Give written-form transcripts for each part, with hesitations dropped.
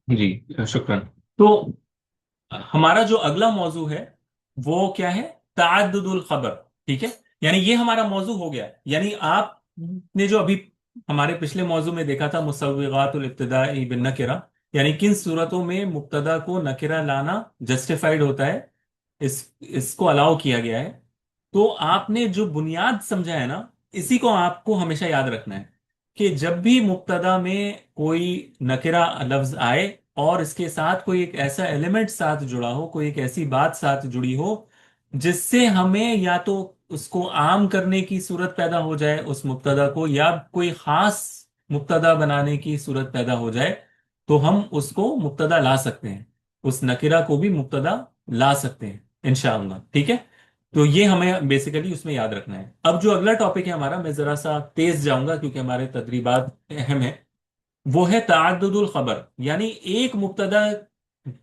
जी शुक्रन। तो हमारा जो अगला मौजू है वो क्या है? तअद्दुदुल खबर। ठीक है, यानी ये हमारा मौजू हो गया। यानी आपने जो अभी हमारे पिछले मौजू में देखा था, मुसव्विगातुल इब्तिदाई बिन नकिरा, यानी किन सूरतों में मुब्तदा को नकिरा लाना जस्टिफाइड होता है, इसको अलाउ किया गया है। तो आपने जो बुनियाद समझा है ना, इसी को आपको हमेशा याद रखना है कि जब भी मुब्तदा में कोई नकिरा लफ्ज आए और इसके साथ कोई एक ऐसा एलिमेंट साथ जुड़ा हो, कोई एक ऐसी बात साथ जुड़ी हो जिससे हमें या तो उसको आम करने की सूरत पैदा हो जाए उस मुब्तदा को, या कोई खास मुब्तदा बनाने की सूरत पैदा हो जाए, तो हम उसको मुब्तदा ला सकते हैं, उस नकिरा को भी मुब्तदा ला सकते हैं इंशाअल्लाह। ठीक है, तो ये हमें बेसिकली उसमें याद रखना है। अब जो अगला टॉपिक है हमारा, मैं जरा सा तेज जाऊंगा क्योंकि हमारे तदरीबात अहम है। वो है तअद्दुदुल खबर, यानी एक मुब्तदा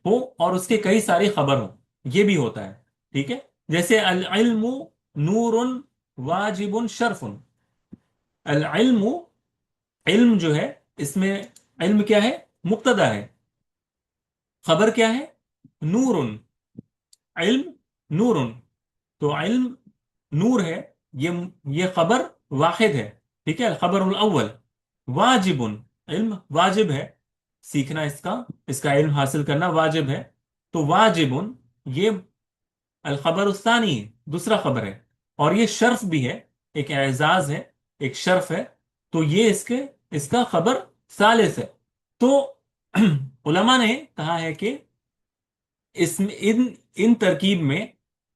हो और उसके कई सारे खबर हो, ये भी होता है। ठीक है, जैसे अल इल्मु नूरुन वाजिबुन शरफुन। अल इल्मु, इल्म जो है, इसमें इल्म क्या है? मुब्तदा है। खबर क्या है? नूरुन। इल्म नूरुन, तो इल्म नूर है। ये ये खबर वाहिद है। ठीक है, खबर अव्वल। वाजिबुन, इल्म वाजिब है, सीखना इसका, इसका इल्म हासिल करना वाजिब है। तो वाजिबुन, ये अल खबर सानी है, दूसरा खबर है। और ये शर्फ भी है, एक एजाज है, एक शर्फ है। तो ये इसके, इसका खबर सालिस है। तो उलमा ने कहा है कि इसमें इन इन तरकीब में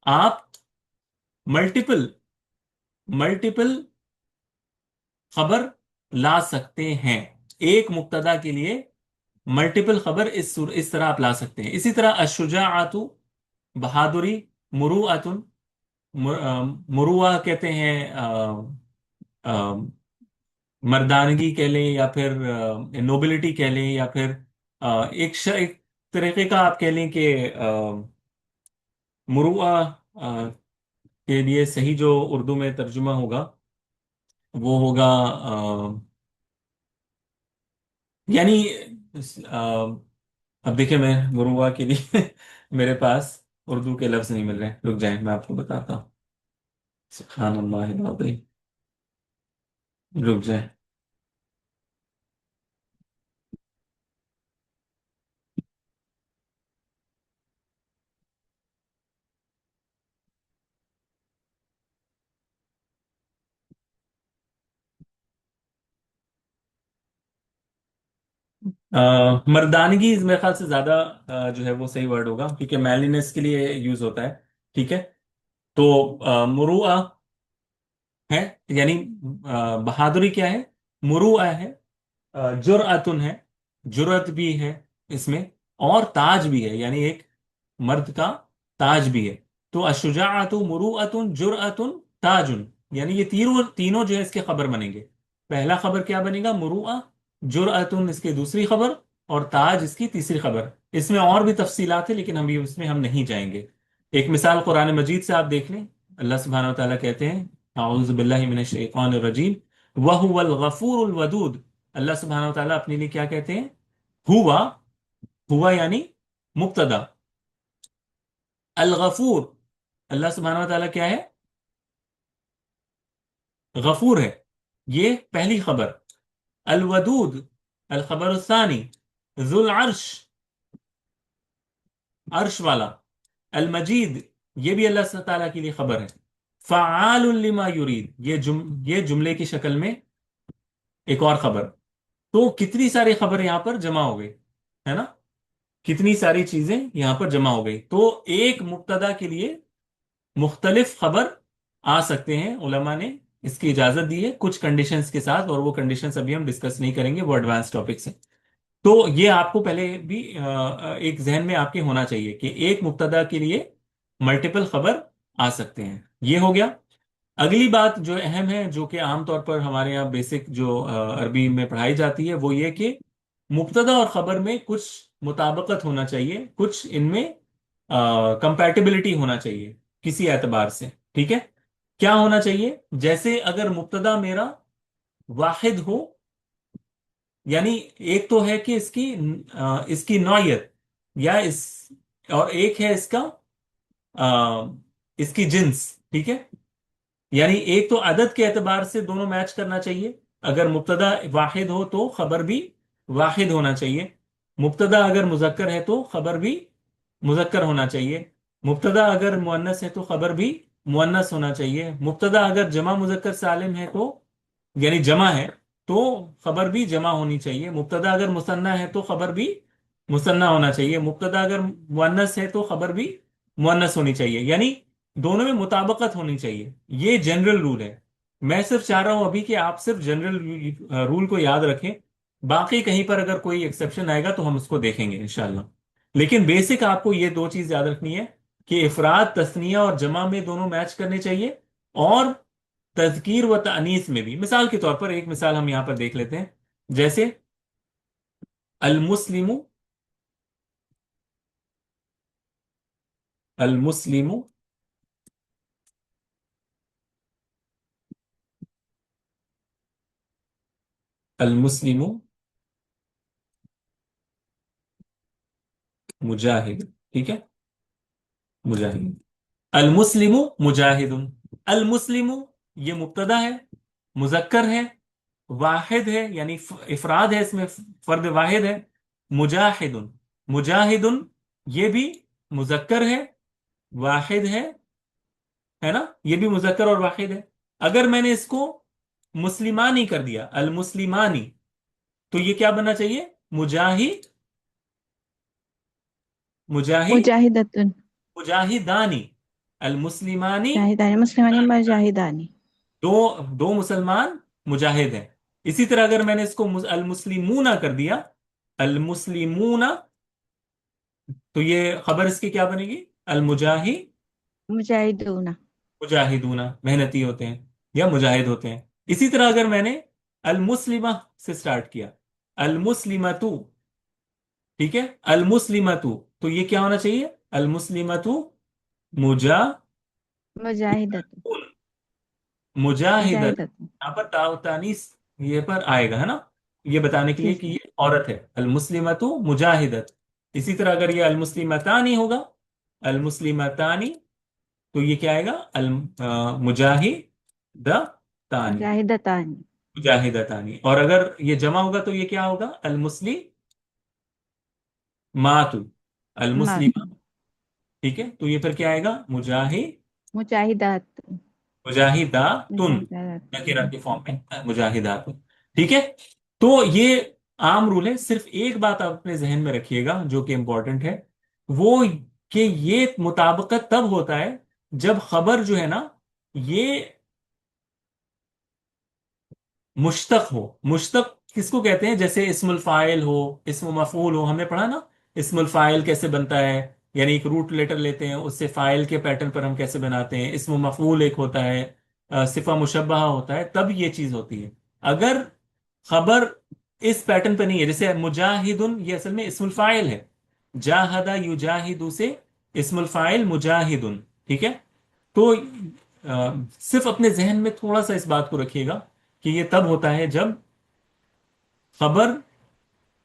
आप मल्टीपल मल्टीपल खबर ला सकते हैं। एक मुक्तदा के लिए मल्टीपल खबर इस तरह आप ला सकते हैं। इसी तरह अशुजाअतु, बहादुरी, मुरुअतुन, मुरुआ कहते हैं मर्दानगी कह लें, या फिर नोबिलिटी कह लें, या फिर एक तरीके का आप कह लें कि मुरुआ के लिए सही जो उर्दू में तर्जुमा होगा वो होगा यानी अब देखिए, मैं मुरुआ के लिए मेरे पास उर्दू के लफ्ज नहीं मिल रहे, रुक जाए मैं आपको बताता हूँ। सुभान अल्लाह अज़ीम। रुक जाए। मर्दानगी मेरे ख्याल से ज्यादा जो है वो सही वर्ड होगा, क्योंकि मैलिनेस के लिए यूज होता है। ठीक है, तो मुरुआ है, यानी बहादुरी क्या है? मुरुआ है। जुरअतुन है, जुरत भी है इसमें। और ताज भी है, यानी एक मर्द का ताज भी है। तो अशुजाअतु मुरुअतुन जुरअतुन ताजुन, यानी ये तीनों तीनों जो है इसके खबर बनेंगे। पहला खबर क्या बनेगा? मुरुआ। जुरअतुन इसकी दूसरी खबर, और ताज इसकी तीसरी खबर। इसमें और भी तफसीलात है लेकिन हम भी उसमें हम नहीं जाएंगे। एक मिसाल कुरान मजीद से आप देख लें। अल्लाह सुब्हानहु व तआला कहते हैं, आऊज़ु बिल्लाहि मिनश शैतानिर रजीम, व हुवल गफूरुल वदूद। अल्लाह सुब्हानहु व तआला अपने लिए क्या कहते हैं? हुआ। हुआ यानी मुब्तदा। अल गफूर, अल्लाह सुब्हानहु व तआला क्या है? गफूर है, ये पहली खबर। अल वदूद, अल खबर सानी। जुल अर्श, अर्श वाला। अल मजीद, ये भी अल्लाह ताला के लिए खबर है। फ़आलुन लिमा युरीद, ये जुमले की शक्ल में एक और खबर। तो कितनी सारी खबर यहां पर जमा हो गई, है ना? कितनी सारी चीजें यहां पर जमा हो गई। तो एक मुब्तदा के लिए मुख्तलिफ खबर आ सकते हैं। उलमा ने इसकी इजाजत दी है कुछ कंडीशंस के साथ, और वो कंडीशंस अभी हम डिस्कस नहीं करेंगे, वो एडवांस टॉपिक्स हैं। तो ये आपको पहले भी एक जहन में आपके होना चाहिए कि एक मुब्तदा के लिए मल्टीपल खबर आ सकते हैं। ये हो गया। अगली बात जो अहम है, जो कि आमतौर पर हमारे यहाँ बेसिक जो अरबी में पढ़ाई जाती है, वो ये कि मुब्तदा और खबर में कुछ मुताबकत होना चाहिए, कुछ इनमें कंपैटिबिलिटी होना चाहिए किसी एतबार से। ठीक है, क्या होना चाहिए? जैसे अगर मुब्तदा मेरा वाहिद हो یعنی ایک تو ہے کہ اس کی نوعیت، یا اور ایک ہے آ، اس کی جنس، ٹھیک ہے؟ یعنی ایک تو عدد کے اعتبار سے دونوں میچ کرنا چاہیے، اگر مبتدا واحد ہو تو خبر بھی واحد ہونا چاہیے، مبتدا اگر مذکر ہے تو خبر بھی مذکر ہونا چاہیے، مبتدا اگر مؤنث ہے تو خبر بھی مؤنث ہونا چاہیے، مبتدا اگر جمع مذکر سالم ہے تو، یعنی جمع ہے، تو خبر بھی جمع ہونی چاہیے، مبتدا اگر مثنیٰ ہے تو خبر بھی مثنیٰ ہونا چاہیے، مبتدا اگر مؤنث ہے تو خبر بھی مؤنث ہونی چاہیے، یعنی دونوں میں مطابقت ہونی چاہیے۔ یہ جنرل رول ہے۔ میں صرف چاہ رہا ہوں ابھی کہ آپ صرف جنرل رول کو یاد رکھیں، باقی کہیں پر اگر کوئی ایکسیپشن آئے گا تو ہم اس کو دیکھیں گے انشاءاللہ۔ لیکن بیسک آپ کو یہ دو چیز یاد رکھنی ہے کہ افراد، تثنیہ اور جمع میں دونوں میچ کرنے چاہیے، اور تذکیر و تانیث میں بھی۔ مثال کے طور پر ایک مثال ہم یہاں پر دیکھ لیتے ہیں، جیسے المسلم، المسلم، المسلم مجاہد، ٹھیک ہے؟ مجاہد، المسلم مجاہد، المسلم یہ مبتدا ہے، مذکر ہے، واحد ہے، یعنی افراد ہے، اس میں فرد واحد ہے، مجاہد، مجاہد یہ بھی مذکر ہے، واحد ہے نا؟ یہ بھی مذکر اور واحد ہے۔ اگر میں نے اس کو مسلمانی کر دیا، المسلمانی، تو یہ کیا بننا چاہیے؟ مجاہد، مجاہد، مجاہدتن، مجاہدانی، المسلمانی، جاہدانی مسلمانی مجاہدانی، دو دو مسلمان مجاہد ہیں۔ اسی طرح اگر میں نے اس کو المسلمون کر دیا، المسلمون، تو یہ خبر اس کی کیا بنے گی؟ المجاہد، مجاہدون، مجاہدون محنتی ہوتے ہیں یا مجاہد ہوتے ہیں۔ اسی طرح اگر میں نے المسلمہ سے سٹارٹ کیا، المسلمتو، ٹھیک ہے؟ المسلمتو، تو یہ کیا ہونا چاہیے؟ المسلمتو مجاہدون، مجاہدتن، مجاہدت، مجاہدتن، یہاں پر تا و تانیث یہ پر آئے گا، ہے نا؟ یہ بتانے کے جی لیے کہ سر، یہ عورت ہے، المسلمۃ مجاہدت۔ اسی طرح اگر یہ المسلمتانی ہوگا، المسلمتانی، تو یہ کیا آئے گا؟ مجاہدتانی، مجاہدتانی، مجاہدتانی۔ اور اگر یہ جمع ہوگا تو یہ کیا ہوگا؟ المسلماتو، مات، المسلمہ، ٹھیک ہے؟ تو یہ پھر کیا آئے گا؟ مجاہدات، مجاہداتن، مجاہدات، نکرہ کے فارم میں مجاہدات، ٹھیک ہے؟ تو یہ عام رول ہے۔ صرف ایک بات آپ اپنے ذہن میں رکھیے گا جو کہ امپورٹنٹ ہے، وہ کہ یہ مطابقت تب ہوتا ہے جب خبر جو ہے نا، یہ مشتق ہو۔ مشتق کس کو کہتے ہیں؟ جیسے اسم الفاعل ہو، اسم مفعول ہو، ہم نے پڑھا نا اسم الفاعل کیسے بنتا ہے، یعنی ایک روٹ لیٹر لیتے ہیں، اس سے فاعل کے پیٹرن پر ہم کیسے بناتے ہیں، اسم مفعول ایک ہوتا ہے، صفہ مشبہہ ہوتا ہے، تب یہ چیز ہوتی ہے۔ اگر خبر اس پیٹرن پہ نہیں ہے، جیسے مجاہدن یہ اصل میں اسم الفاعل ہے، جاہدہ یجاہدو سے اسم الفاعل مجاہدن، ٹھیک ہے؟ تو صرف اپنے ذہن میں تھوڑا سا اس بات کو رکھیے گا کہ یہ تب ہوتا ہے جب خبر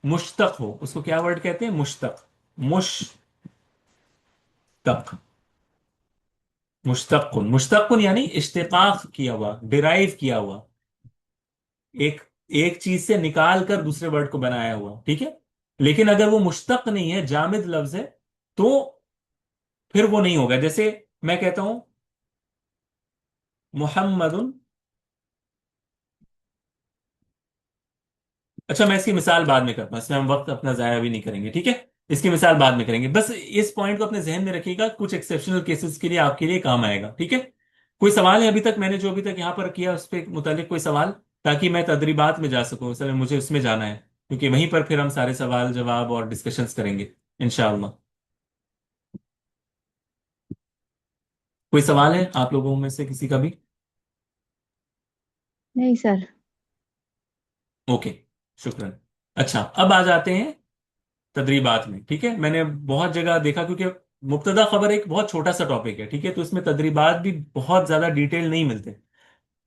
مشتق ہو۔ اس کو کیا ورڈ کہتے ہیں؟ مشتق، مشتق، مشتق، مشتق یعنی اشتقاق کیا ہوا، ڈرائیو کیا ہوا، ایک ایک چیز سے نکال کر دوسرے ورڈ کو بنایا ہوا، ٹھیک ہے؟ لیکن اگر وہ مشتق نہیں ہے، جامد لفظ ہے، تو پھر وہ نہیں ہوگا۔ جیسے میں کہتا ہوں محمد، اچھا میں اس کی مثال بعد میں کرتا ہوں، اس میں ہم وقت اپنا ضائع بھی نہیں کریں گے، ٹھیک ہے؟ اس کی مثال بعد میں کریں گے، بس اس پوائنٹ کو اپنے ذہن میں رکھیے گا، کچھ ایکسیپشنل کیسز کے لیے آپ کے لیے کام آئے گا، ٹھیک ہے؟ کوئی سوال ہے ابھی تک میں نے جو ابھی تک یہاں پر کیا اس پہ متعلق کوئی سوال، تاکہ میں تدریبات میں جا سکوں؟ اصل میں مجھے اس میں جانا ہے، کیونکہ وہیں پر پھر ہم سارے سوال جواب اور ڈسکشنز کریں گے انشاءاللہ۔ کوئی سوال ہے آپ لوگوں میں سے کسی کا بھی؟ نہیں سر، اوکے، شکرا۔ اچھا اب آ جاتے ہیں تدریبات میں، ٹھیک ہے؟ میں نے بہت جگہ دیکھا، کیونکہ مبتدا خبر ایک بہت چھوٹا سا ٹاپک ہے، ٹھیک ہے؟ تو اس میں تدریبات بھی بہت زیادہ ڈیٹیل نہیں ملتے،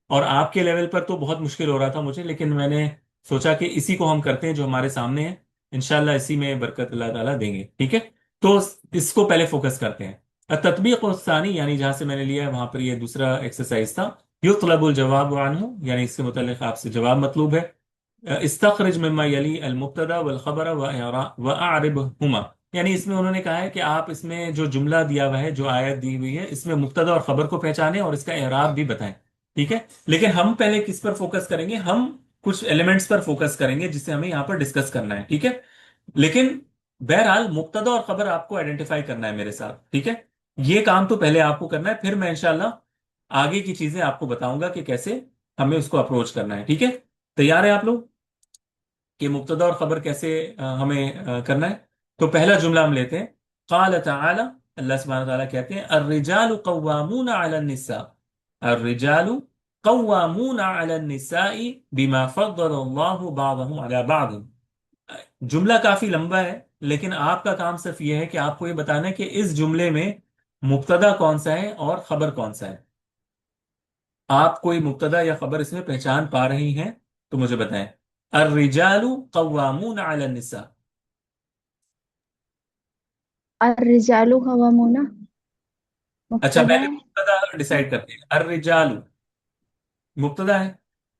اور آپ کے لیول پر تو بہت مشکل ہو رہا تھا مجھے، لیکن میں نے सोचा कि इसी को हम करते हैं जो हमारे सामने है, इंशाल्लाह इसी में बरकत अल्लाह ताला देंगे। ठीक है, तो इसको पहले फोकस करते हैं। तत्बीक सानी, यानी जहां से मैंने लिया है वहां पर ये दूसरा एक्सरसाइज था। युतलबुल जवाब अन्हु, यानी इससे मुतल्लिक आपसे जवाब मतलूब है। इस्तखरिज मिम्मा यली अल मुब्तदा वल खबर व अअरिब हुमा, यानी इसमें उन्होंने कहा है कि आप इसमें जो जुमला दिया हुआ है, जो आयत दी हुई है, इसमें मुब्तदा और खबर को पहचानें और इसका एराब भी बताएं। ठीक है, लेकिन हम पहले किस पर फोकस करेंगे, हम कुछ एलिमेंट्स पर फोकस करेंगे जिसे हमें यहाँ पर डिस्कस करना है। ठीक है, लेकिन बहरहाल मुब्तदा और खबर आपको आइडेंटिफाई करना है मेरे साथ। ठीक है, ये काम तो पहले आपको करना है, फिर मैं इंशाल्लाह आगे की चीजें आपको बताऊंगा कि कैसे हमें उसको अप्रोच करना है। ठीक है, तैयार है आप लोग कि मुब्तदा और खबर कैसे हमें करना है? तो पहला जुमला हम लेते हैं। क़ाल तआला, अल्लाह सुब्हानहू व तआला कहते हैं, अर्रिजालु क़व्वामूना अलन निसा, अर्रिजालु क़व्वामूना अलन निसाई बिमा फ़द्दलल्लाहु बअदहुम अला बअद। जुमला काफी लंबा है, लेकिन आपका काम सिर्फ ये है कि आपको ये बताना है कि इस जुमले में मुब्तदा कौन सा है और खबर कौन सा है। आप कोई मुब्तदा या खबर इसमें पहचान पा रही हैं तो मुझे बताएं। अर्रिजालु कव्वामून अला निसा। अर्रिजालु कवामुना अच्छा, मुब्तदा पहले है। मुब्तदा डिसाइड करते हैं। अर्रिजालु मुब्तदा है।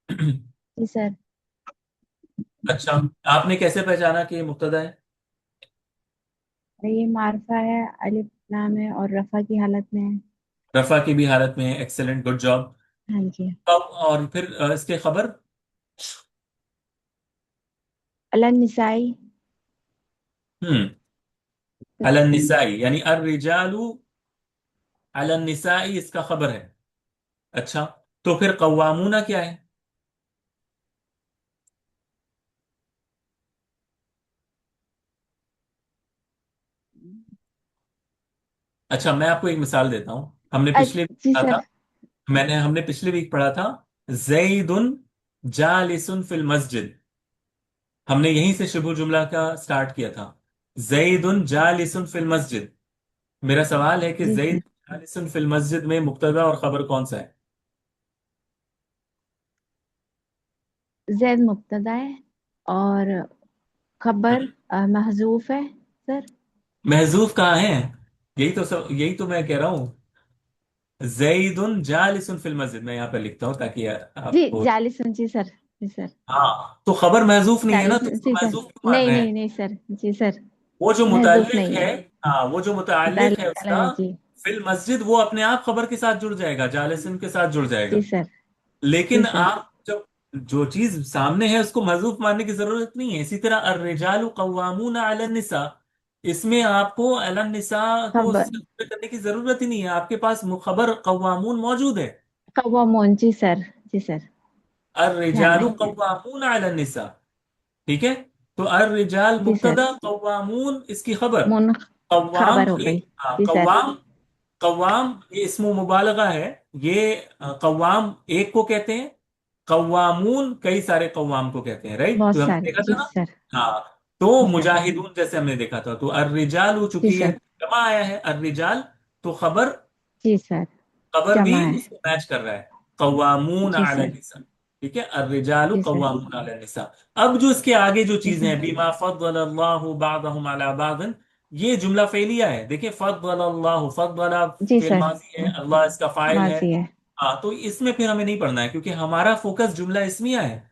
जी सर। अच्छा, आपने कैसे पहचाना कि ये मुब्तदा है? और ये मारफा है, अलिफ लाम है और रफा की हालत में है। रफा की भी हालत में है, एक्सेलेंट, गुड जॉब। हाँ जी। अब और फिर इसके खबर। अलन निसाई। हम्म, अलन निसाई, यानी अर्रिजालु अलन निसाई इसका खबर है। अच्छा, तो फिर कव्वामूना क्या है? अच्छा, मैं आपको एक मिसाल देता हूं। हमने पिछले वीक जी पढ़ा सर। था, हमने पिछले वीक पढ़ा था, जैदुन जालिसुन फिल मस्जिद। हमने यहीं से शुभ जुमला का स्टार्ट किया था, जैदुन जालिसुन फिल मस्जिद। मेरा सवाल है कि जी जैद सर। जालिसुन फिल मस्जिद में मुब्तदा और खबर कौन सा है? जैद मुब्तदा है और खबर महजूफ है सर। महजूफ कहाँ है? यही तो मैं कह रहा हूँ। जैदुन जालिसुन फिल मस्जिद, मैं यहाँ पे लिखता हूँ ताकि जी आपको। जालिसन, जी सर। जी सर। हाँ, तो खबर महजूफ नहीं है ना, तो जालिसन, उसको जी सर। महजूफ क्यों मान नहीं रहे हैं? नहीं नहीं सर। जी सर। वो जो महजूफ मुताल्लिक नहीं है, है। हाँ वो जो मुताल्लिक है मुताल्लिक़ उसका है जी। फिल मस्जिद, वो अपने आप खबर के साथ जुड़ जाएगा, जालिसिन के साथ जुड़ जी जाएगा। सर। जी लेकिन सर। आप जब जो चीज सामने है उसको महजूफ मानने की जरूरत नहीं है। इसी तरह अर्रिजालु कव्वामून अलन निसा, इसमें आपको अलन निसा को खबर सिर्फ करने की जरूरत ही नहीं है, आपके पास खबर कव्वामून मौजूद है। कव्वामून, जी सर। जी सर। ध्यान अर्रिजालु रखेंगे। कव्वामून अलन निसा। ठीक है, तो अर्रिजाल जी सर। मुब्तदा, कव्वामून इसकी खबर। मुन कव्वाम खबर हो ये, गई। हाँ जी सर। कव्वाम, कव्वाम ये इसमो मुबालगा है। ये कव्वाम एक को कहते हैं, कव्वामून कई सारे कव्वाम को कहते हैं, राइट? बहुत तो हमने सारे, देखा था जी ना। सर। हाँ, तो जी सर। मुजाहिदून जैसे हमने देखा था, तो अर्रिजाल जी चूंकि है सर। जमा आया है अर्रिजाल, तो खबर, जी सर। खबर भी जमा है। उसको मैच कर रहा है, कव्वामून जी अला सर। निसा। ठीक है, अर्रिजालु जी सर। कव्वामून अला निसा। अब जो इसके आगे जो जी चीजें सर। हैं, बिमा फद्दलल्लाहु बअदहुम अला बअद, ये जुमला फेलिया है। देखिए, फद्दलल्लाहु, फद्दला जी फेल सर। माजी है, अल्लाह इसका फाइल है। माजी है। हाँ, तो इसमें फिर हमें नहीं पढ़ना है, क्योंकि हमारा फोकस जुमला इस्मिया है।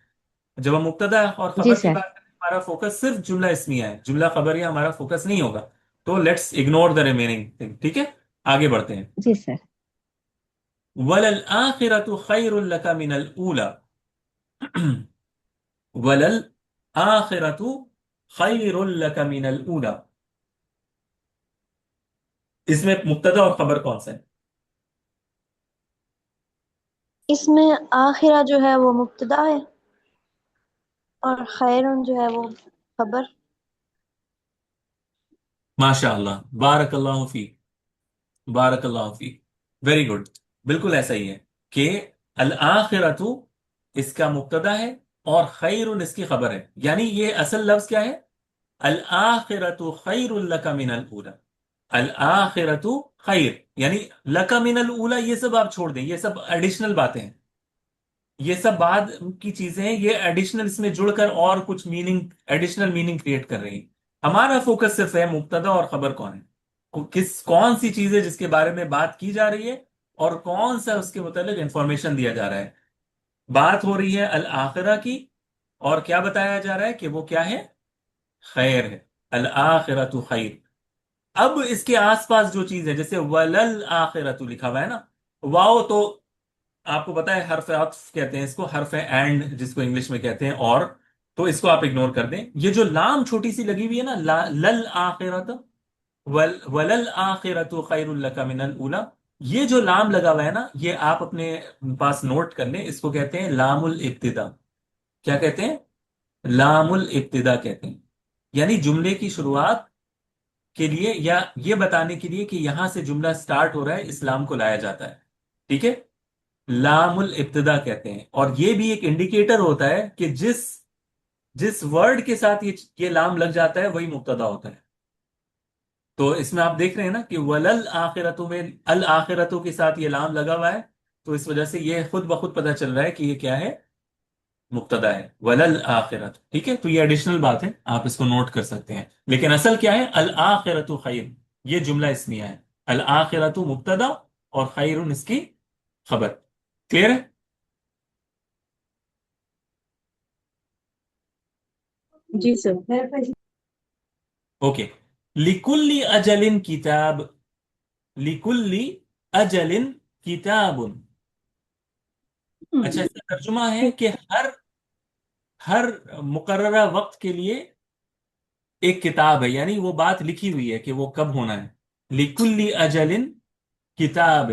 जब हम मुब्तदा और जी खबर की सर। बात करें, हमारा फोकस सिर्फ जुमला इस्मिया है, जुमला खबरिया हमारा फोकस नहीं होगा। तो let's ignore the remaining thing. ठीक है, आगे बढ़ते हैं। जी सर। वलल आखिरतु खैरुल लका मिनल ऊला। वलल आखिरतु खैरुल लका मिनल ऊला, इसमें मुब्तदा और खबर कौन सा है? इसमें आखिरा जो है वो मुब्तदा है और खैरुन जो है वो खबर। माशा अल्लाह, बारकल्लाहु फी, बारकल्लाहु फी, वेरी गुड। बिल्कुल ऐसा ही है कि अल आखिरतु इसका मुब्तदा है और खैरुन इसकी खबर है। यानी ये असल लफ्ज क्या है? अल आखिरतु खैरुल लका मिनल ऊला। अल आखिरतु खैर, यानी लका मिनल ऊला, ये सब आप छोड़ दें, ये सब एडिशनल बातें हैं। یہ سب بعد کی چیزیں ہیں، یہ ایڈیشنل اس میں جڑ کر اور کچھ میننگ، ایڈیشنل میننگ کریٹ کر رہی ہیں۔ ہمارا فوکس صرف ہے مبتدا اور خبر کون ہے، کون سی چیز ہے جس کے بارے میں بات کی جا رہی ہے، اور کون سا اس کے متعلق انفارمیشن دیا جا رہا ہے۔ بات ہو رہی ہے الآخرہ کی، اور کیا بتایا جا رہا ہے کہ وہ کیا ہے؟ خیر ہے، الآخرۃ خیر۔ اب اس کے آس پاس جو چیز ہے، جیسے ولل آخرت لکھا ہوا ہے نا، واؤ تو آپ کو پتا ہے حرف عطف کہتے ہیں اس کو، حرف اینڈ جس کو انگلش میں کہتے ہیں، اور تو اس کو آپ اگنور کر دیں۔ یہ جو لام چھوٹی سی لگی ہوئی ہے نا، لل آخرت، ولل آخرت خیر لک من الاولی، یہ جو لام لگا ہوا ہے نا، یہ آپ اپنے پاس نوٹ کر لیں، اس کو کہتے ہیں لام الابتدا۔ کیا کہتے ہیں؟ لام الابتدا کہتے ہیں، یعنی جملے کی شروعات کے لیے، یا یہ بتانے کے لیے کہ یہاں سے جملہ سٹارٹ ہو رہا ہے، اسلام کو لایا جاتا ہے، ٹھیک ہے؟ لام الابتدا کہتے ہیں، اور یہ بھی ایک انڈیکیٹر ہوتا ہے کہ جس جس ورڈ کے ساتھ یہ لام لگ جاتا ہے وہی مبتدا ہوتا ہے۔ تو اس میں آپ دیکھ رہے ہیں نا کہ ولل آخرتوں میں الآخرتوں کے ساتھ یہ لام لگا ہوا ہے، تو اس وجہ سے یہ خود بخود پتہ چل رہا ہے کہ یہ کیا ہے؟ مبتدا ہے، ولل آخرت، ٹھیک ہے؟ تو یہ ایڈیشنل بات ہے، آپ اس کو نوٹ کر سکتے ہیں، لیکن اصل کیا ہے؟ الآخرت خیر، یہ جملہ اسمیہ ہے، الآخرت مبتدا اور خیر اس کی خبر۔ کلیئر ہے؟ جی سر۔ اوکے، لکل اجل کتاب، لکل اجل کتاب، اچھا اس کا ترجمہ ہے کہ ہر ہر مقررہ وقت کے لیے ایک کتاب ہے، یعنی وہ بات لکھی ہوئی ہے کہ وہ کب ہونا ہے۔ لکل اجل کتاب،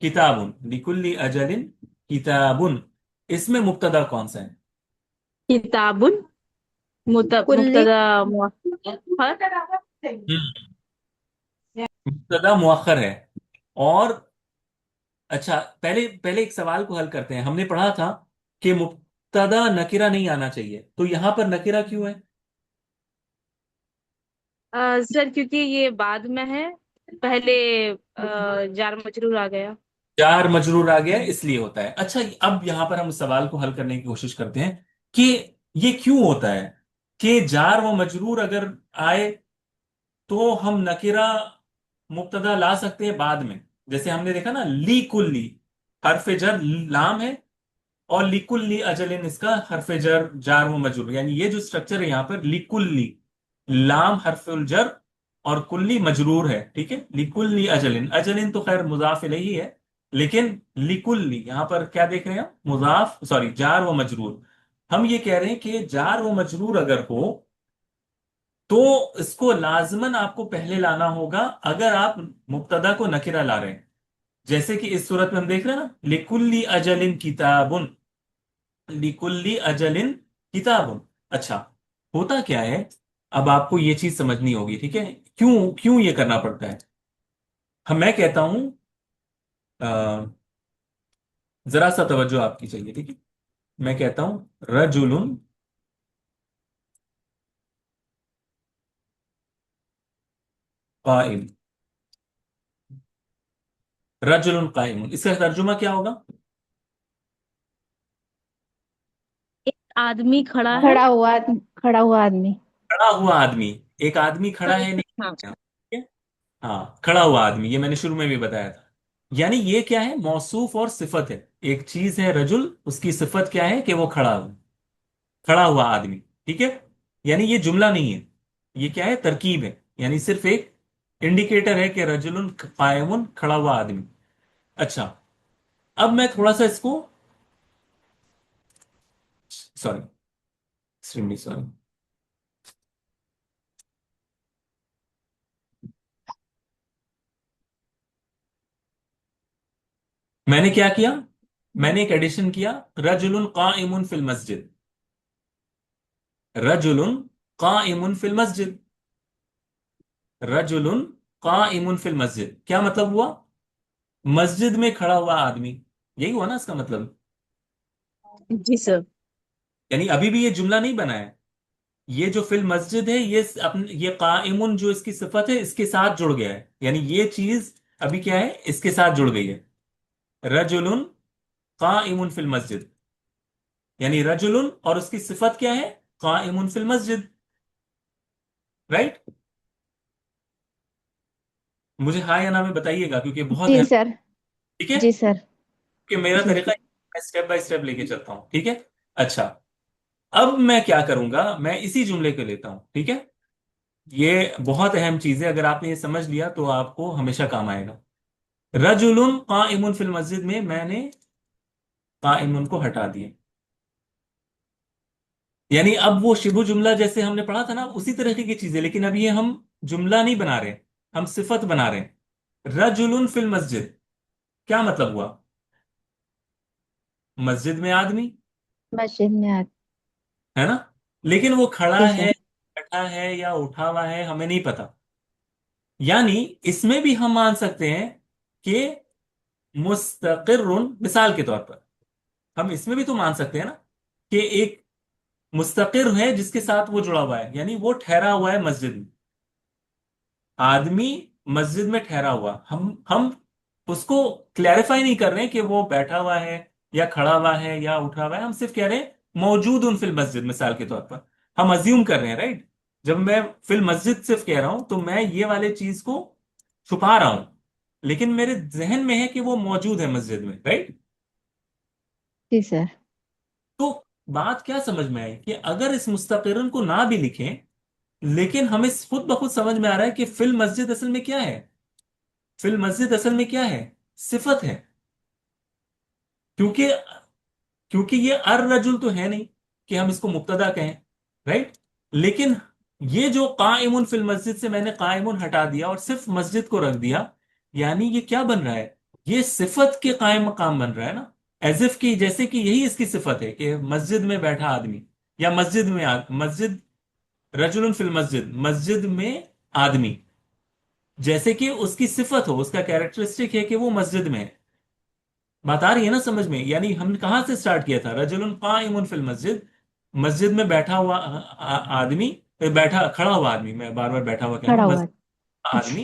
کتاب، لکل اجل کتاب، اس میں مبتدا کون سا ہے؟ کتاب کلی مبتدا مؤخر۔ ہم، مبتدا مؤخر ہے، اور اچھا پہلے پہلے ایک سوال کو حل کرتے ہیں۔ ہم نے پڑھا تھا کہ مبتدا نکرہ نہیں آنا چاہیے، تو یہاں پر نکرہ کیوں ہے؟ سر کیونکہ یہ بعد میں ہے، پہلے جار مجرور آ گیا۔ جار مجرور آ گیا اس لیے ہوتا ہے۔ اچھا اب یہاں پر ہم اس سوال کو حل کرنے کی کوشش کرتے ہیں کہ یہ کیوں ہوتا ہے کہ جار و مجرور اگر آئے تو ہم نکرہ مبتدا لا سکتے ہیں بعد میں، جیسے ہم نے دیکھا نا لی کلی، حرف جر لام ہے، اور لیکلی اجلن اس کا حرف جر جار و مجرور، یعنی یہ جو سٹرکچر ہے یہاں پر لیکلی، لام حرف الجر اور کلی مجرور ہے، ٹھیک ہے؟ لیکلی اجلن، اجلن تو خیر مضاف الیہ ہے، لیکن لیکلی یہاں پر کیا دیکھ رہے ہیں ہم؟ مضاف، سوری جار و مجرور۔ ہم یہ کہہ رہے ہیں کہ جار و مجرور اگر ہو تو اس کو لازماً آپ کو پہلے لانا ہوگا اگر آپ مبتدا کو نکرہ لا رہے ہیں، جیسے کہ اس صورت میں ہم دیکھ رہے ہیں نا لکلی اجلن کتاب، لکلی اجلن کتاب۔ اچھا ہوتا کیا ہے؟ اب آپ کو یہ چیز سمجھنی ہوگی، ٹھیک ہے؟ کیوں کیوں یہ کرنا پڑتا ہے؟ میں کہتا ہوں ذرا سا توجہ آپ کی چاہیے، ٹھیک ہے؟ میں کہتا ہوں رجل قائم، رجل قائم، اس کا ترجمہ کیا ہوگا؟ ایک آدمی کھڑا ہے۔ کھڑا ہوا آدمی کھڑا ہوا آدمی، ایک آدمی کھڑا ہے ہاں نہیں، ٹھیک ہے؟ ہاں کھڑا ہوا آدمی، یہ میں نے شروع میں بھی بتایا تھا۔ یعنی یہ کیا ہے؟ موصوف اور صفت ہے، ایک چیز ہے رجل، اس کی صفت کیا ہے؟ کہ وہ کھڑا ہوا، کھڑا ہوا آدمی، ٹھیک ہے؟ یعنی یہ جملہ نہیں ہے، یہ کیا ہے؟ ترکیب ہے، یعنی صرف ایک انڈیکیٹر ہے کہ رجل قائم، کھڑا ہوا آدمی۔ اچھا اب میں تھوڑا سا اس کو، سوری ایکسٹریملی سوری، میں نے کیا کیا؟ میں نے ایک ایڈیشن کیا، رجل قائم فی المسجد، رجل قائم فی المسجد، رجل قائم فی المسجد، کیا مطلب ہوا؟ مسجد میں کھڑا ہوا آدمی، یہی ہوا نا اس کا مطلب؟ جی سر۔ یعنی ابھی بھی یہ جملہ نہیں بنا ہے، یہ جو فی المسجد ہے یہ قائم جو اس کی صفت ہے اس کے ساتھ جڑ گیا ہے، یعنی یہ چیز ابھی کیا ہے؟ اس کے ساتھ جڑ گئی ہے، رجل قائم فی المسجد۔ यानी रजुलुन और उसकी सिफत क्या है, काइमुन फिल मस्जिद, राइट। मुझे हाँ या ना में बताइएगा, क्योंकि बहुत जी है। सर। ठीक है, जी सर। कि मेरा जी। तरीका मैं स्टेप बाय स्टेप लेके चलता हूं, ठीक है। अच्छा, अब मैं क्या करूंगा, मैं इसी जुमले को लेता हूं, ठीक है। ये बहुत अहम चीज है, अगर आपने ये समझ लिया तो आपको हमेशा काम आएगा। रजुलुन काइमुन फिल मस्जिद में मैंने काइमुन को हटा दिया, यानी अब वो शिबु जुमला जैसे हमने पढ़ा था ना, उसी तरह की चीजें, लेकिन अब ये हम जुमला नहीं बना रहे, हम सिफत बना रहे हैं। रजुलुन फिल मस्जिद, क्या मतलब हुआ, मस्जिद में आदमी, मस्जिद में आ। है ना। लेकिन वो खड़ा जी है, सर। बैठा है या उठा हुआ है, हमें नहीं पता। यानी इसमें भी हम मान सकते हैं कि मुस्तकिरुन, मिसाल के तौर पर हम इसमें भी तो मान सकते हैं ना कि एक मुस्तकिर है जिसके साथ वो जुड़ा हुआ है, यानी वो ठहरा हुआ है मस्जिद में, आदमी मस्जिद में ठहरा हुआ। हम उसको क्लैरिफाई नहीं कर रहे कि वो बैठा हुआ है या खड़ा हुआ है या उठा हुआ है, हम सिर्फ कह रहे हैं मौजूद उन फिल मस्जिद, मिसाल के तौर पर हम अज्यूम कर रहे हैं, राइट। जब मैं फिल मस्जिद सिर्फ कह रहा हूं तो मैं ये वाले चीज को छुपा रहा हूं, लेकिन मेरे जहन में है कि वो मौजूद है मस्जिद में, राइट। जी सर। तो बात क्या समझ में आई कि अगर इस मुस्तकिरन को ना भी लिखें, लेकिन हमें खुद ब खुद समझ में आ रहा है कि फिल मस्जिद असल में क्या है, फिल मस्जिद असल में क्या है, सिफत है। क्योंकि क्योंकि ये अर रजुल तो है नहीं कि हम इसको मुब्तदा कहें, राइट। लेकिन ये जो काइमुन फिल मस्जिद से मैंने काइमुन हटा दिया और सिर्फ मस्जिद को रख दिया, यानी ये क्या बन रहा है, ये सिफत के कायम मकाम बन रहा है ना। एज इफ की जैसे कि यही इसकी सिफत है कि मस्जिद में बैठा आदमी, या मस्जिद में मस्जिद, रजुलन फिल मस्जिद, मस्जिद में आदमी, जैसे कि उसकी सिफत हो, उसका कैरेक्टरिस्टिक है कि वो मस्जिद में है। बात आ रही है ना समझ में, यानी हमने कहां से स्टार्ट किया था, रजुलन काइमुन फिल मस्जिद, मस्जिद में बैठा हुआ आदमी, बैठा खड़ा हुआ आदमी, मैं बार बार बैठा हुआ कह रहा खड़ा हूँ, हुआ। मस्जिद आदमी,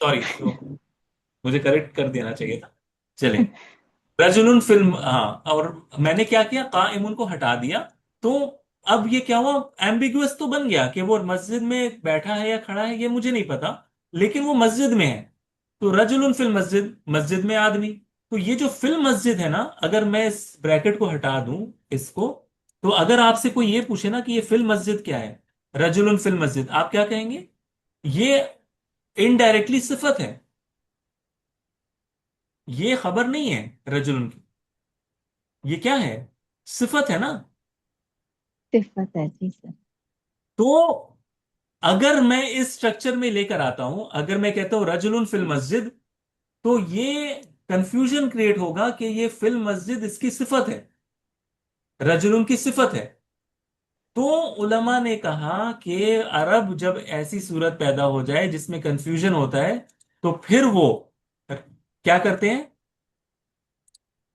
सॉरी, तो मुझे करेक्ट कर देना चाहिए था। चले, रजुलन फिल्म, हाँ, और मैंने क्या किया, काइमुन को हटा दिया। तो अब ये क्या हुआ, एम्बिगुअस तो बन गया कि वो मस्जिद में बैठा है या खड़ा है, ये मुझे नहीं पता, लेकिन वो मस्जिद में है। तो रजुलन फिल मस्जिद, मस्जिद में आदमी। तो ये जो फिल मस्जिद है ना, अगर मैं इस ब्रैकेट को हटा दूं, इसको, तो अगर आपसे कोई ये पूछे ना कि ये फिल मस्जिद क्या है, रजुलन फिल मस्जिद, आप क्या कहेंगे, ये इनडायरेक्टली सिफत है, ये खबर नहीं है रजुलन की, ये क्या है, सिफत है ना। सिफत है। जी सर। तो अगर मैं इस स्ट्रक्चर में लेकर आता हूं, अगर मैं कहता हूं रजुलन फिल मस्जिद, तो ये कंफ्यूजन क्रिएट होगा कि ये फिल मस्जिद इसकी सिफत है, रजुलन की सिफत है। तो उलमा ने कहा कि अरब जब ऐसी सूरत पैदा हो जाए जिसमें कंफ्यूजन होता है, तो फिर वो क्या करते हैं,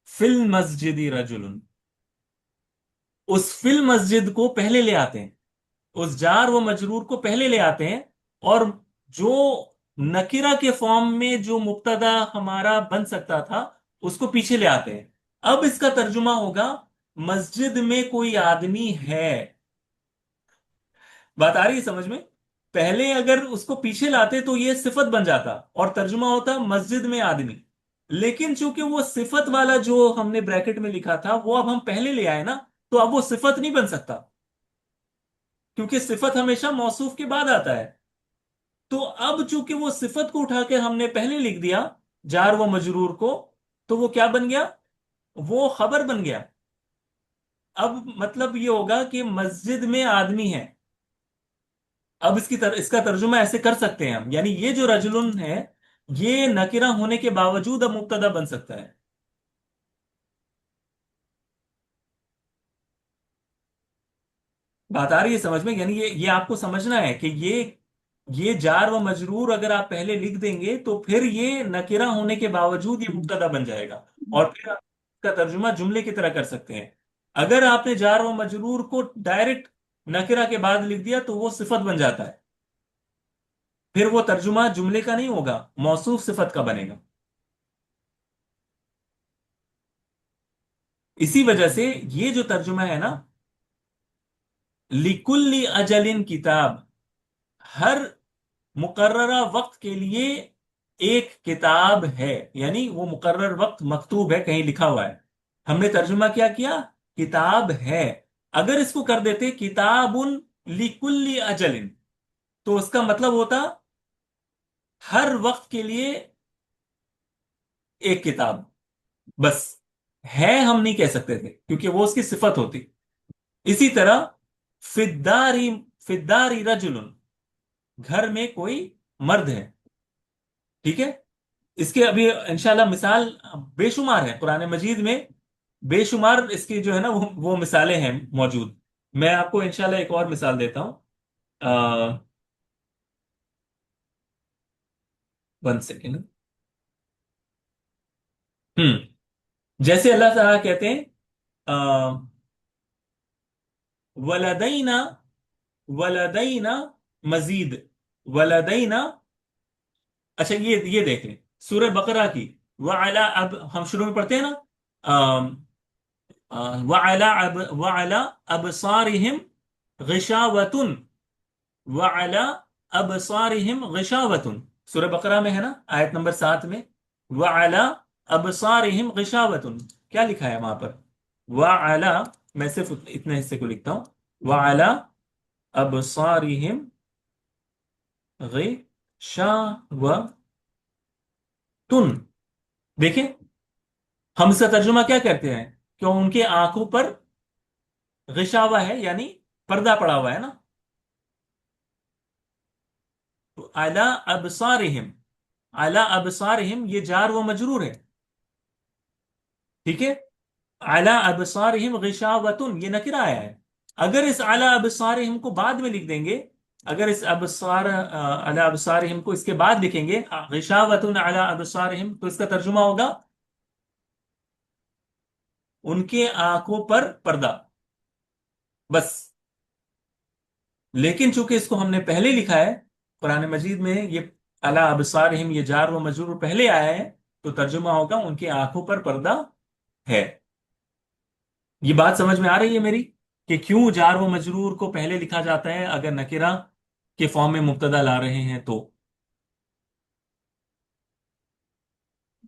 फिल मस्जिदी रजुलन, उस फिल मस्जिद को पहले ले आते हैं, उस जार व मजरूर को पहले ले आते हैं, और जो नकिरा के फॉर्म में जो मुब्तदा हमारा बन सकता था, उसको पीछे ले आते हैं। अब इसका तर्जुमा होगा, मस्जिद में कोई आदमी है। बात आ रही है समझ में। पहले अगर उसको पीछे लाते तो ये सिफत बन जाता और तर्जुमा होता मस्जिद में आदमी। लेकिन चूंकि वो सिफत वाला जो हमने ब्रैकेट में लिखा था वो अब हम पहले ले आए ना, तो अब वो सिफत नहीं बन सकता, क्योंकि सिफत हमेशा मौसूफ के बाद आता है। तो अब चूंकि वो सिफत को उठा के हमने पहले लिख दिया, जार व मजरूर को, तो वो क्या बन गया, वो खबर बन गया। अब मतलब ये होगा कि मस्जिद में आदमी है। अब इसका तर्जुमा ऐसे कर सकते हैं हम, यानी ये जो रजुलन है, ये नकिरा होने के बावजूद अब मुब्तदा बन सकता है। बात आ रही है समझ में, यानी ये आपको समझना है कि ये जार व मजरूर अगर आप पहले लिख देंगे तो फिर ये नकिरा होने के बावजूद ये मुब्तदा बन जाएगा, और फिर आप इसका तर्जुमा जुमले की तरह कर सकते हैं। अगर आपने जार व मजरूर को डायरेक्ट नकिरा के बाद लिख दिया तो वो सिफत बन जाता है, फिर वो तर्जुमा जुमले का नहीं होगा, मौसूफ सिफत का बनेगा। इसी वजह से ये जो तर्जुमा है ना, लिकुल्ली अजलिन किताब, हर मुकर्ररा वक्त के लिए एक किताब है, यानी वो मुकर्रर वक्त मकतूब है, कहीं लिखा हुआ है। हमने तर्जुमा क्या किया, किताब है। अगर इसको कर देते किताबुन लिकुल्ली अजलिन, तो उसका मतलब होता हर वक्त के लिए एक किताब, बस। है हम नहीं कह सकते थे, क्योंकि वो उसकी सिफत होती। इसी तरह फिद्दारी, फिद्दारी रजुलुन, घर में कोई मर्द है, ठीक है। इसके अभी इंशाल्लाह मिसाल बेशुमार है कुरान मजीद में, बेशुमार इसकी जो है ना वो मिसालें हैं मौजूद। मैं आपको इंशाल्लाह एक और मिसाल देता हूं। 1 सेकेंड। जैसे अल्लाह ताला कहते हैं, वलदैना, वलदैना मजीद, वलदैना। अच्छा, ये देख लें सूरह बकरा की। वअला, अब हम शुरू में पढ़ते हैं ना, वअला अबसारिहिम गिशावतुन, वअला अबसारिहिम गिशावतुन, सूरह बकरा में है ना, आयत नंबर 7 में। वअला अबसारिहिम गिशावतुन, क्या लिखा है वहां पर? वअला, मैं सिर्फ इतने हिस्से को लिखता हूं, वअला अबसारिहिम गिशावतुन। देखें, हम इसका तर्जुमा क्या करते हैं कि उनके आंखों पर गिशावा है, यानी पर्दा पड़ा हुआ है ना। तो अला अबसारिहिम, अला अबसारिहिम ये जार व मजरूर है, ठीक है। अला अबसारिहिम गिशावतुन ये नकिरा आया है। अगर इस अला अबसारिहिम को बाद में लिख देंगे, अगर इस अला अबसारिहिम को इसके बाद लिखेंगे गिशावतुन अला अबसारिहिम, तो इसका तर्जुमा होगा उनके आंखों पर पर्दा, बस। लेकिन चूंकि इसको हमने पहले लिखा है कुरान मजीद में, ये अला अबसारिहिम ये जार व मजरूर पहले आया है, तो तर्जुमा होगा उनकी आंखों पर पर्दा है। ये बात समझ में आ रही है मेरी, कि क्यों जार व मजरूर को पहले लिखा जाता है अगर नकिरा के फॉर्म में मुब्तदा ला रहे हैं तो?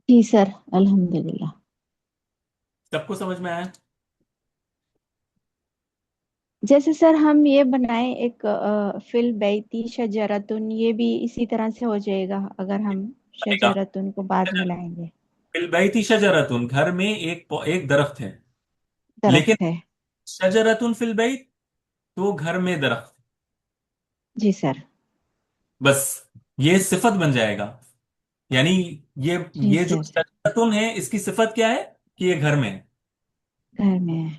जी सर, अल्हम्दुलिल्लाह। सबको समझ में आया? जैसे सर हम ये बनाए एक फिल बैती शजरतुन, ये भी इसी तरह से हो जाएगा अगर हम आएगा। शजरतुन को बाद में लाएंगे। फिल बैती शजरतुन, घर में एक दरख्त है। लेकिन दरख्त है। शजरतुन फिल बैत, तो घर में दरख्त, जी सर। बस। ये सिफत बन जाएगा, यानी ये जी ये जो सर। शजरतुन है इसकी सिफत क्या है कि ये घर में है। घर में है।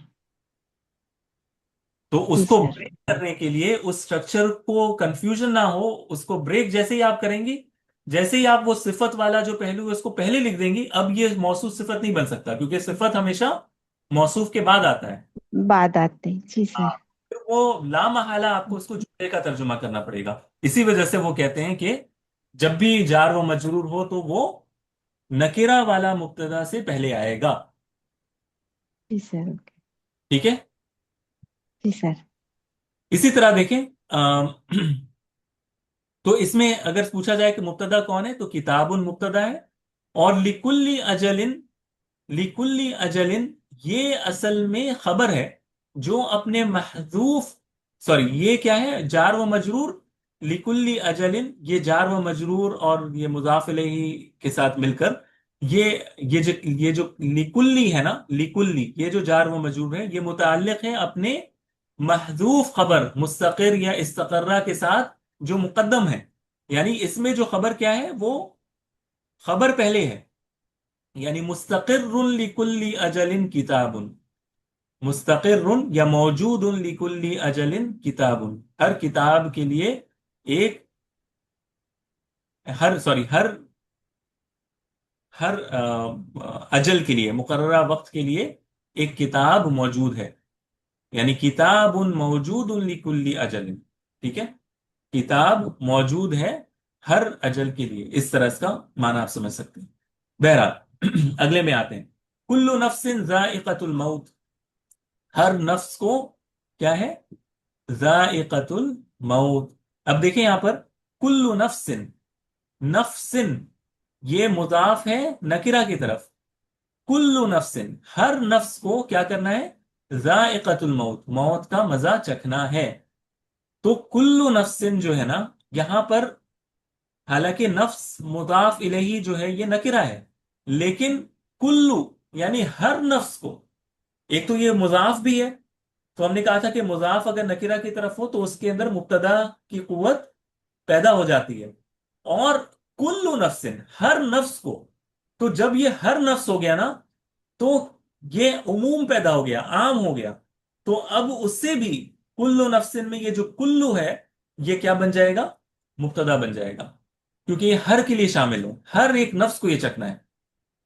तो जी उसको सर। ब्रेक करने के लिए, उस स्ट्रक्चर को कंफ्यूजन ना हो, उसको ब्रेक जैसे ही आप करेंगी, जैसे ही आप वो सिफत वाला जो पहलू है उसको पहले लिख देंगी, अब ये मौसूफ सिफत नहीं बन सकता, क्योंकि सिफत हमेशा मौसूफ के बाद आता है। बाद आते हैं। जी हाँ, सर। फिर वो लामहला आपको उसको जुमले का तर्जुमा करना पड़ेगा। इसी वजह से वो कहते हैं कि जब भी जार व मजरूर हो तो वो नकिरा वाला मुब्तदा से पहले आएगा, जी सर। ओके। ठीक है। जी सर। इसी तरह देखें, तो इसमें अगर पूछा जाए कि मुब्तदा कौन है, तो किताबुन मुब्तदा है, और लिकुल्ली अजलिन, लिकुल्ली अजलिन ये असल में खबर है जो अपने महजूफ, सॉरी ये क्या है, जार व मजरूर। लिकुल्ली अजलिन ये जार व मजरूर और ये मुजाफ इलैहि के साथ मिलकर, ये ये जो लिकुल्ली है ना, लिकुल्ली ये जो जार व मजरूर है, ये मुताल्लिक है अपने महजूफ खबर मुस्तकिर या इस्तकर्रा के साथ जो मुकद्दम है। यानी इसमें जो खबर क्या है, वो खबर पहले है, यानी मुस्तकिर्रुन लिकुल्ली अजलिन किताबुन, मुस्तकिर्रुन या मौजूदुन लिकुल्ली अजलिन किताबुन, हर किताब के लिए एक, हर सॉरी हर हर अजल के लिए, मुकर्ररा वक्त के लिए एक किताब मौजूद है, यानी किताबुन मौजूदुन लिकुल्ली अजलिन, ठीक है। किताब मौजूद है हर अजल के लिए, इस तरह इसका माना आप समझ सकते हैं। बहरहाल अगले में आते हैं। کل نفس ذائقۃ الموت، ہر نفس کو کیا ہے؟ ذائقۃ الموت. اب دیکھیں یہاں پر کل نفس، نفس یہ مضاف ہے نکرہ کی طرف. کل نفس ہر نفس کو کیا کرنا ہے؟ ذائقۃ الموت، موت کا مزہ چکھنا ہے. تو کل نفس جو ہے نا یہاں پر، حالانکہ نفس مضاف الیہ جو ہے یہ نکرہ ہے، لیکن کلو یعنی ہر نفس کو، ایک تو یہ مضاف بھی ہے، تو ہم نے کہا تھا کہ مضاف اگر نکرہ کی طرف ہو تو اس کے اندر مبتدا کی قوت پیدا ہو جاتی ہے. اور کل نفس ہر نفس کو، تو جب یہ ہر نفس ہو گیا نا تو یہ عموم پیدا ہو گیا، عام ہو گیا. تو اب اس سے بھی کل نفس میں یہ جو کلو ہے یہ کیا بن جائے گا؟ مبتدا بن جائے گا، کیونکہ یہ ہر کے لیے شامل ہو، ہر ایک نفس کو یہ چکنا ہے.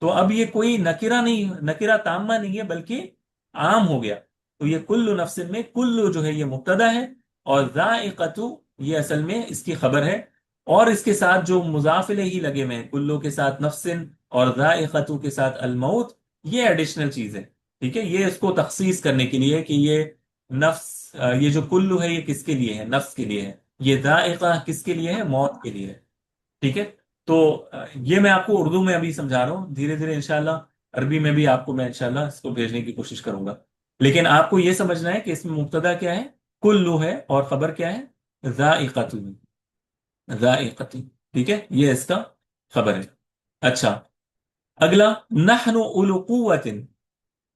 تو اب یہ کوئی نکرہ نہیں، نکرہ تامہ نہیں ہے، بلکہ عام ہو گیا. تو یہ کل نفس میں کل جو ہے یہ مبتدا ہے، اور ذائقۃ یہ اصل میں اس کی خبر ہے. اور اس کے ساتھ جو مضاف الیہ لگے ہوئے ہیں، کلو کے ساتھ نفس اور ذائقۃ کے ساتھ الموت، یہ ایڈیشنل چیز ہے. ٹھیک ہے، یہ اس کو تخصیص کرنے کے لیے کہ یہ نفس، یہ جو کلو ہے یہ کس کے لیے ہے؟ نفس کے لیے ہے. یہ ذائقہ کس کے لیے ہے؟ موت کے لیے ہے. ٹھیک ہے. تو یہ میں آپ کو اردو میں ابھی سمجھا رہا ہوں، دھیرے دھیرے انشاءاللہ عربی میں بھی آپ کو میں انشاءاللہ اس کو بھیجنے کی کوشش کروں گا. لیکن آپ کو یہ سمجھنا ہے کہ اس میں مبتدا کیا ہے؟ کلو ہے، اور خبر کیا ہے؟ ذائقۃ. ذائقۃ. ٹھیک ہے، یہ اس کا خبر ہے. اچھا، اگلا نحن اولو قوت.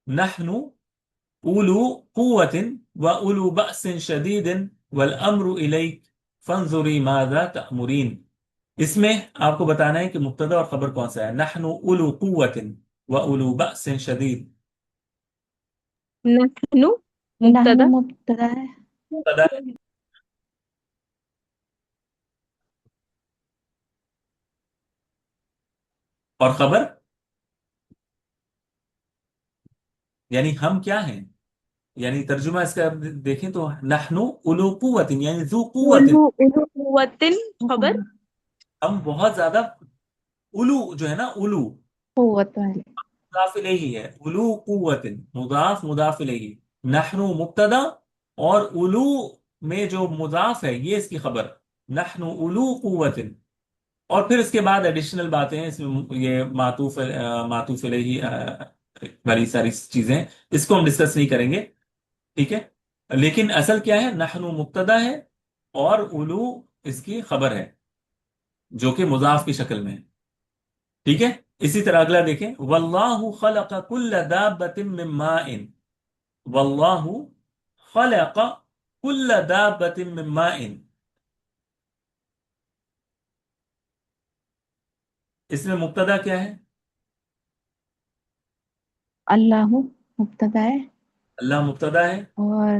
نحن اولو قوت واولو بأس شدید والامر الیک فانظری ماذا تأمرین. اس میں آپ کو بتانا ہے کہ مبتدا اور خبر کون سا ہے. نحن اولو قوت واولو بأس شدید. نحن نحن مبتدا، مبتدا ہے. مبتدا ہے، اور خبر یعنی ہم کیا ہیں. یعنی ترجمہ اس کا دیکھیں تو نحن اولو قوت یعنی ذو قوت، اولو قوت خبر، ہم بہت زیادہ. اولو جو ہے نا، اولو قوت والے. مضاف الیہ ہے، اولو قوت مضاف الیہ. نحن مبتدا، اور اولو میں جو مضاف ہے یہ اس کی خبر. نحن اولو قوت. اور پھر اس کے بعد ایڈیشنل باتیں ہیں اس میں، یہ معطوف علیہ والی ساری چیزیں، اس کو ہم ڈسکس نہیں کریں گے. ٹھیک ہے، لیکن اصل کیا ہے؟ نحن مبتدا ہے اور اولو اس کی خبر ہے جو کہ مضاف کی شکل میں ہے. ٹھیک ہے. اسی طرح اگلا دیکھیں، واللہ خلق کل دابۃ من ماء. واللہ خلق کل دابۃ من ماء. اس میں مبتدا کیا ہے؟ اللہ مبتدا ہے، اللہ مبتدا ہے. اور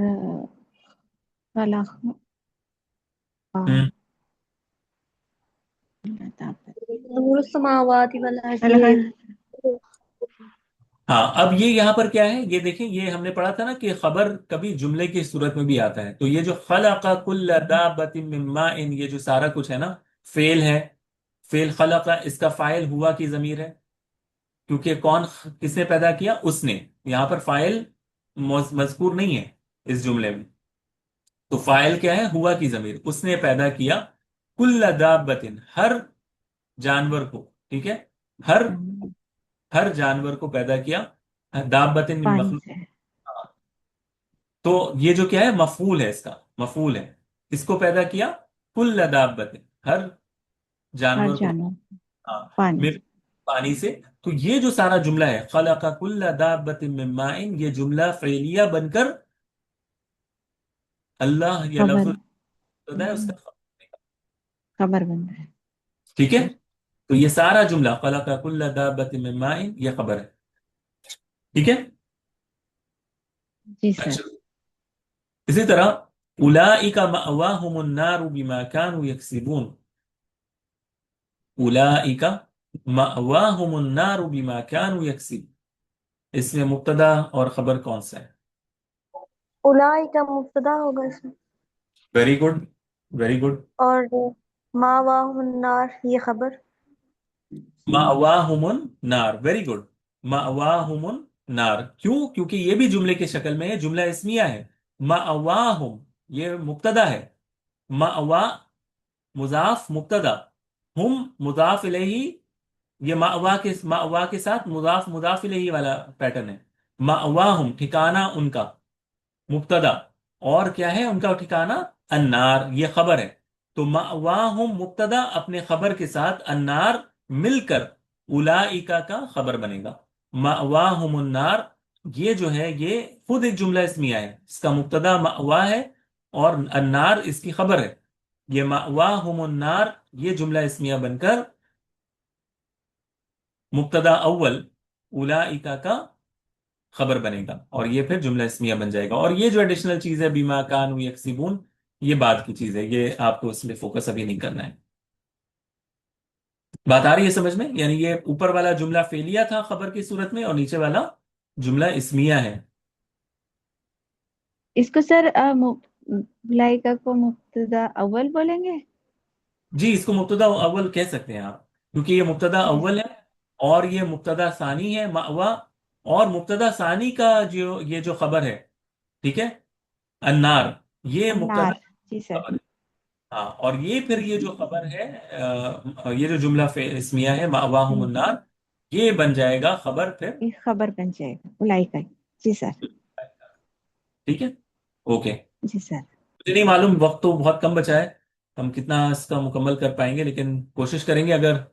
خلق ہم، نور السماوات خلق والارض. ہاں. اب یہ یہاں پر کیا ہے؟ یہ دیکھیں، یہ ہم نے پڑھا تھا نا کہ خبر کبھی جملے کی صورت میں بھی آتا ہے. تو یہ جو خلق کل دابۃ من ماء، یہ جو سارا کچھ ہے نا، فعل ہے. فعل خلق، اس کا فاعل ہوا کی ضمیر ہے، کیونکہ کون، کس نے پیدا کیا؟ اس نے. یہاں پر فاعل مذکور نہیں ہے اس جملے میں، تو فاعل کیا ہے؟ ہوا کی ضمیر. اس نے پیدا کیا کل دابۃ، ہر جانور کو. ٹھیک ہے، ہر ہر جانور کو پیدا کیا. دابۃ من پانی مخلوق. سے. تو یہ جو کیا ہے؟ مفعول ہے، اس کا مفعول ہے. اس کو پیدا کیا کل دابۃ، ہر ہر جانور کو. جانور ہاں، پانی میں سے. پانی سے. تو یہ جو سارا جملہ ہے خلق کل دابۃ من ماء، یہ جملہ فعلیہ بن کر اللہ یا لفظ خبر مبتدا ہے، اس کا خبر. خبر بن رہا ہے. ٹھیک ہے. تو یہ سارا جملہ خلق کل دابۃ من ماء یہ خبر ہے. ٹھیک ہے. جی سر. اچھا، اسی طرح اولئک مأواہم النار بما كانوا یکسبون. اولئک مأواہم النار بما كانوا یکسبون. اس میں مبتدا اور خبر کون سا ہے؟ اولائک کا مبتدا ہوگا اس میں، ویری گڈ، ویری گڈ. اور ماواہم النار یہ خبر. مأواہم النار، ویری گڈ. मअवाहुम नार। क्यों? क्योंकि ये भी जुमले की शक्ल में है, जुमला इसमिया है। मअवाहुम ये मुब्तदा है, मअवा मुजाफ मुब्तदा, हुम मुजाफ इलैहि, ये मावा के साथ मुजाफ मुजाफ इलैहि वाला पैटर्न है। मावाहुम ठिकाना उनका, मुब्तदा, और क्या है उनका ठिकाना? अन्नार, ये खबर है। तो मावाहुम मुब्तदा अपने खबर के साथ अन्नार मिलकर उलाइका का खबर बनेगा। मावाहुम अन्नार ये जो है ये खुद एक जुमला इसमिया है, इसका मुब्तदा मावा है और अन्नार इसकी खबर है। ये मावाहुम अन्नार ये जुमला इसमिया बनकर मुब्तदा अव्वल उलाइका का खबर बनेगा, और ये फिर जुमला इस्मिया बन जाएगा। और ये जो एडिशनल चीज है बीमा कानू यकसिबून, ये बाद की चीज है, ये आपको इसमें फोकस अभी नहीं करना है। बात आ रही है समझ में? यानी ये ऊपर वाला जुमला फेलिया था खबर की सूरत में, और नीचे वाला जुमला इस्मिया है। इसको सर मुलाइका को मुब्तदा अव्वल बोलेंगे? जी, इसको मुब्तदा अव्वल कह सकते हैं आप, क्योंकि ये मुब्तदा जी अव्वल है सर। और ये मुब्तदा सानी है मावा। और मुब्तदा सानी का जो ये जो खबर है, ठीक है, अन्नार, ये मुब्तदा अन्नार। जी सर। खबर है। हाँ, और ये फिर ये जो खबर है ये जो जुमला इस्मिया है मावाहुम अन्नार, ये बन जाएगा खबर फिर। ये खबर बन जाएगा उलाइका। जी सर। ठीक है, ओके। जी सर। मुझे नहीं मालूम, वक्त तो बहुत कम बचा है, हम कितना इसका मुकम्मल कर पाएंगे, लेकिन कोशिश करेंगे। अगर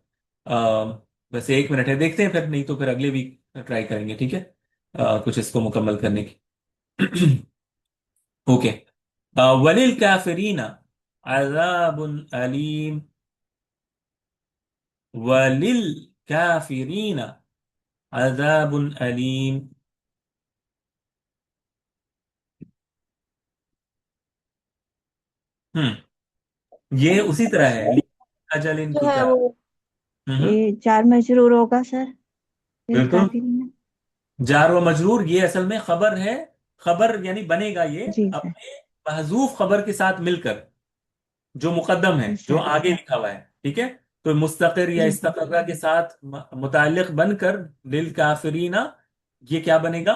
वैसे 1 मिनट है, देखते हैं फिर, नहीं तो फिर अगले वीक ट्राई करेंगे, ठीक है, कुछ इसको मुकम्मल करने की। ओके। वलिल काफिरीना अज़ाबुन अलीम, वलिल काफिरीना अज़ाबुन अलीम। ये उसी तरह है, अजलिन जो है किताब। वो हम्म। ये जार मजरूर होगा सर, फिर बिल्कुल, काफिर में। जार व मजरूर ये असल में खबर है। खबर यानी बनेगा ये जी सर। अपने महजूफ खबर के साथ मिलकर, जो मुकद्दम है, जी जो सर। आगे लिखा हुआ है, ठीक है। तो मुस्तकिर या जी सर। इस्तक़रा के साथ मुताल्लिक बनकर लिल काफिरीना, ये क्या बनेगा?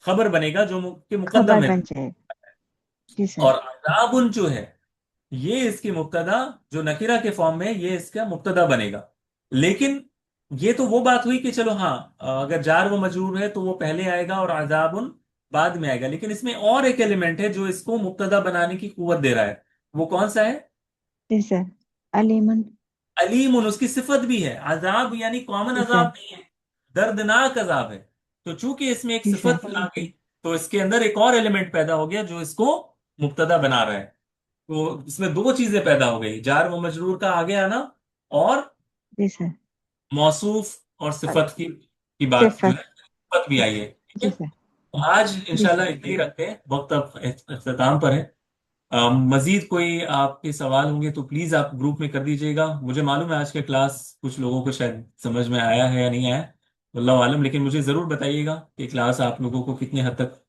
खबर बनेगा जो के मुकद्दम खबर है। बन जाएगा। जी और सर। अज़ाबुन जो है ये इसकी मुब्तदा, जो नकीरा के फॉर्म में है, ये इसका मुब्तदा बनेगा। लेकिन ये तो वो बात हुई कि चलो हाँ, अगर जार व मजरूर है तो वो पहले आएगा और अज़ाबुन बाद में आएगा, लेकिन इसमें और एक एलिमेंट है जो इसको मुब्तदा बनाने की कुव्वत दे रहा है। वो कौन सा है? जी सर। अलीमन। अलीमुन उसकी सिफत भी है। अजाब यानी कॉमन जी अजाब सर। नहीं है, दर्दनाक अजाब है। तो चूंकि इसमें एक जी सर। सिफत आ गई, तो इसके अंदर एक और एलिमेंट पैदा हो गया जो इसको मुब्तदा बना रहा है। तो इसमें दो चीजें पैदा हो गई, जार व मजरूर का आगे आना, और जी सर। मौसूफ और और सिफत की बात जो है, सिफत। सिफत भी आई है, ठीक है। जी सर। तो आज जी इंशाल्लाह सर। इतना ही रखते हैं, वक्त अब इख्तिताम पर है। मजीद कोई आपके सवाल होंगे तो प्लीज आप ग्रुप में कर दीजिएगा। मुझे मालूम है आज का क्लास कुछ लोगों को शायद समझ में आया है या नहीं आया, अल्लाह आलम, लेकिन मुझे जरूर बताइएगा कि क्लास आप लोगों को कितने हद तक